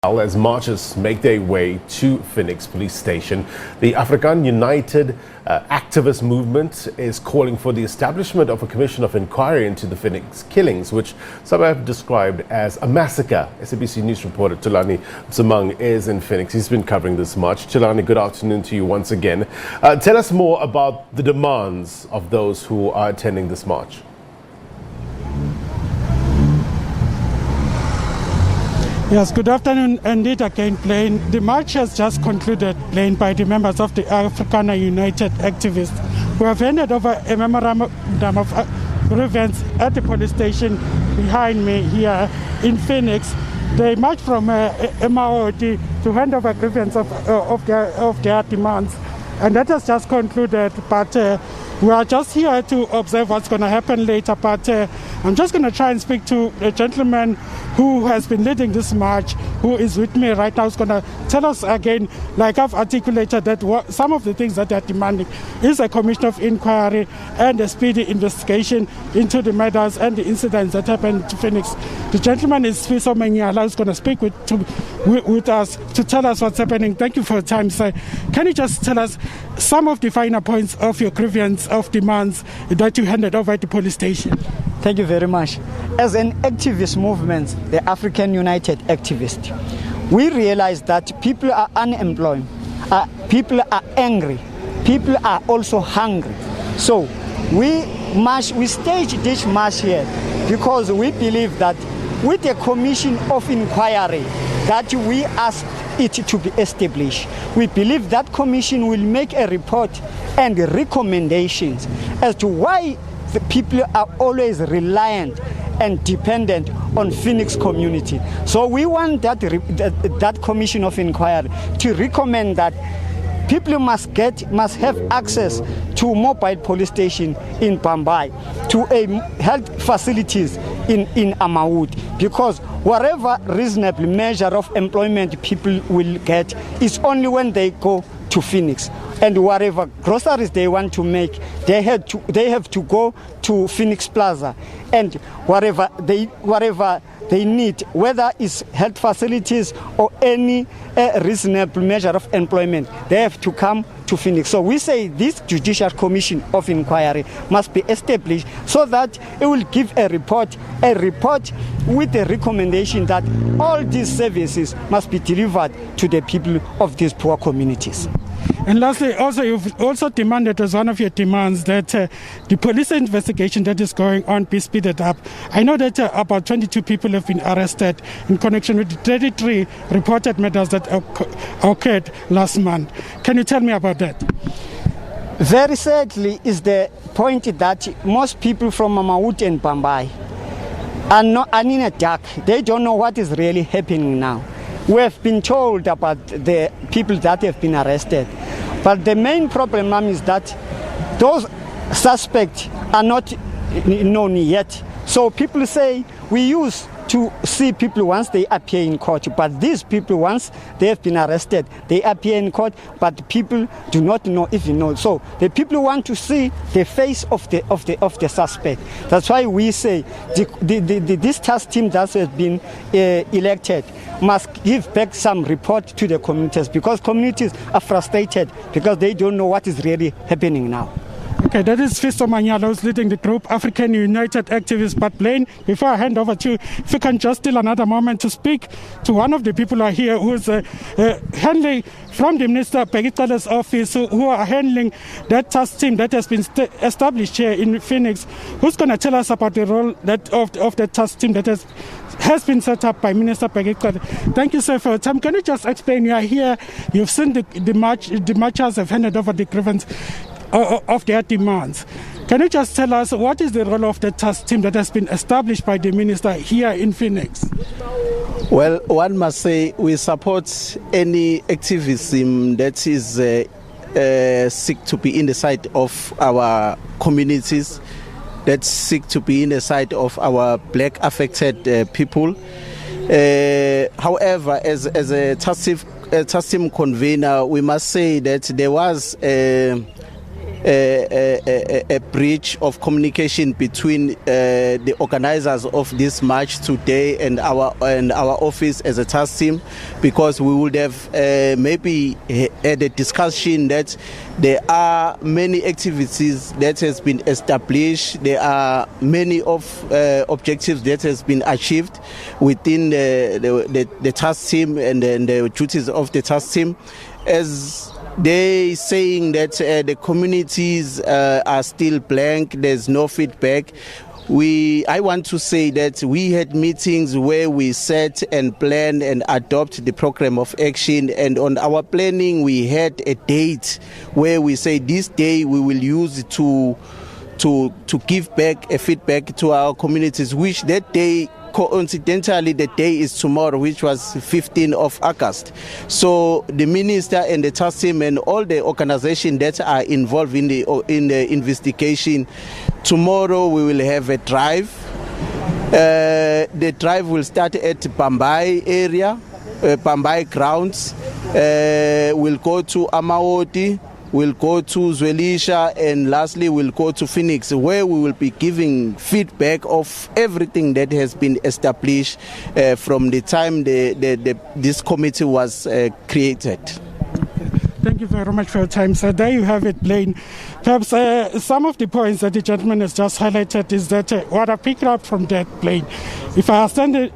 As marchers make their way to Phoenix Police Station, the Afrikan United Activists movement is calling for the establishment of a commission of inquiry into the Phoenix killings, which some have described as a massacre. SABC News reporter Thulani Msimang is in Phoenix. He's been covering this march. Thulani, good afternoon to you once again. Tell us more about the demands of those who are attending this march. Yes, good afternoon indeed again, Blaine. The march has just concluded, Blaine, by the members of the Afrikan United Activists who have handed over a memorandum of grievance at the police station behind me here in Phoenix. They marched from Maoti to hand over grievance of their demands, and that has just concluded, but we are just here to observe what's going to happen later. But I'm just going to try and speak to a gentleman who has been leading this march, who is with me right now. Is going to tell us again, like I've articulated, that some of the things that they're demanding is a commission of inquiry and a speedy investigation into the murders and the incidents that happened to Phoenix. The gentleman is Fiso Manyala, who's going to speak with us to tell us what's happening. Thank you for your time, sir. Can you just tell us some of the finer points of your grievance of demands that you handed over at the police station? Thank you very much. As an activist movement, the Afrikan United Activists, we realize that people are unemployed, people are angry, people are also hungry. So we staged this march here because we believe that with a commission of inquiry that we ask it to be established, we believe that commission will make a report and recommendations as to why the people are always reliant and dependent on Phoenix community. So we want that commission of inquiry to recommend that people must have access to mobile police station in Bambai, to health facilities in Amawood, because whatever reasonable measure of employment people will get is only when they go to Phoenix. And whatever groceries they want to make, they have to go to Phoenix Plaza, and whatever they need, whether it's health facilities or any reasonable measure of employment, they have to come to Phoenix. So we say this judicial commission of inquiry must be established so that it will give a report with a recommendation that all these services must be delivered to the people of these poor communities. And lastly, also you've also demanded as one of your demands that the police investigation that is going on be speeded up. I know that about 22 people have been arrested in connection with the 33 reported murders that occurred last month. Can you tell me about that? Very sadly is the point that most people from Amawood and Bambai are in a dark. They don't know what is really happening now. We have been told about the people that have been arrested, but the main problem is that those suspects are not known yet. So people say we used to see people once they appear in court, but these people, once they have been arrested, they appear in court, but people do not know even know. So the people want to see the face of the suspect. That's why we say this task team that has been elected must give back some report to the communities, because communities are frustrated because they don't know what is really happening now. Okay, that is Fiso Manyala, who's leading the group Afrikan United Activists. But Blaine, before I hand over to you, if you can just steal another moment to speak to one of the people who are here, who's handling from the Minister Pegicala's office, who are handling that task team that has been established here in Phoenix. Who's going to tell us about the role of the task team that has been set up by Minister Pegicala? Thank you, sir, for your time. Can you just explain? You are here, you've seen the marchers have handed over the grievance of their demands. Can you just tell us what is the role of the task team that has been established by the minister here in Phoenix? Well, one must say we support any activism that is seek to be in the side of our communities, that seek to be in the side of our black affected people. However, as a task team convener, we must say that there was a breach of communication between the organizers of this march today and our office as a task team, because we would have maybe had a discussion that there are many activities that has been established. There are many of objectives that has been achieved within the task team and the duties of the task team, as they saying that the communities are still blank, there's no feedback. I want to say that we had meetings where we set and plan and adopt the program of action, and on our planning we had a date where we say this day we will use to give back a feedback to our communities, which that day, coincidentally, the day is tomorrow, which was 15th of August. So the minister and the task team and all the organizations that are involved in the investigation, tomorrow we will have a drive. The drive will start at Bambai area, Bambai grounds. We'll go to Amaoti, we'll go to Zwelisha, and lastly we'll go to Phoenix, where we will be giving feedback of everything that has been established from the time this committee was created. Thank you very much for your time, sir. There you have it, Blaine. Perhaps some of the points that the gentleman has just highlighted is that what I picked up from that, Blaine, if I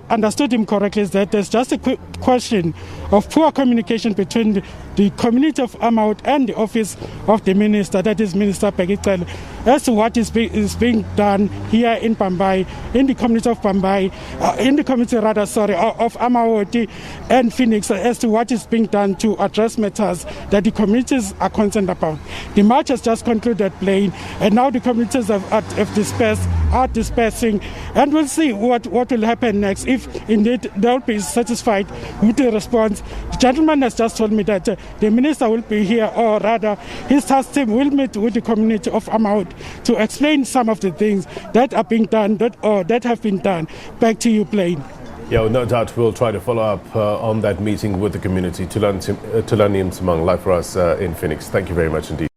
understood him correctly, is that there's just a quick question of poor communication between the community of Amaut and the office of the minister, that is Minister Pegicel, as to what is being done here in Bambai, in the community of Bambai, of Amaoti and Phoenix, as to what is being done to address matters that the communities are concerned about. The march has just concluded, Blaine, and now the communities are dispersing, and we'll see what will happen next, if indeed they'll be satisfied with the response. The gentleman has just told me that the minister will be here, or rather his task team will meet with the community of Amaut to explain some of the things that are being done that have been done. Back to you, Blaine. Yeah, well, no doubt we'll try to follow up on that meeting with the community. Thulani Msimang, live for us in Phoenix. Thank you very much indeed.